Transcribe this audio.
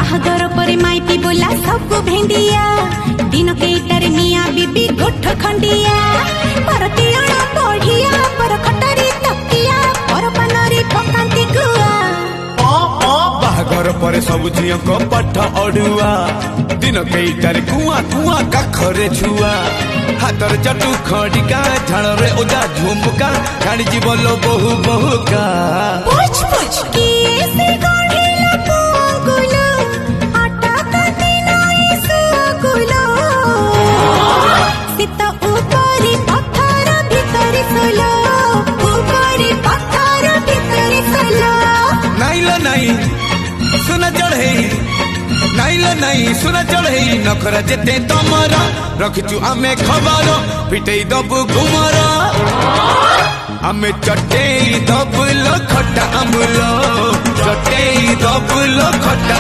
बाहागर पर माइती बोला सब भेंडिया दिन केटर मिया बीबी गोठ खंडिया परतिया बढ़िया पर खटरी तकिया पर पनरी पकांती गुआ बाहागर पर सब झियो को पठ अड़ुआ दिन केटर कुआ कुआ काखरे छुआ हाथर चटू खड़िका झाड़ रे ओजा झुमका खाड़ी जीवल बहु बहु का पुछ पुछ किए से गढ़िला पुगुलो आटा काटी नाई सुगुलो सित ऊपरी पत्थर भीतरी सोलो ऊपरी पत्थर भीतरी सोलो नाइला नहीं सुना चढ़े नाइला नहीं सुना चढ़े नखरा जेते तमरा रखिचु आमे खबर पिटई दबु घुमर आमे चटेई दबुलो खट्टा अम्बुलो चटेई दबुलो खट्टा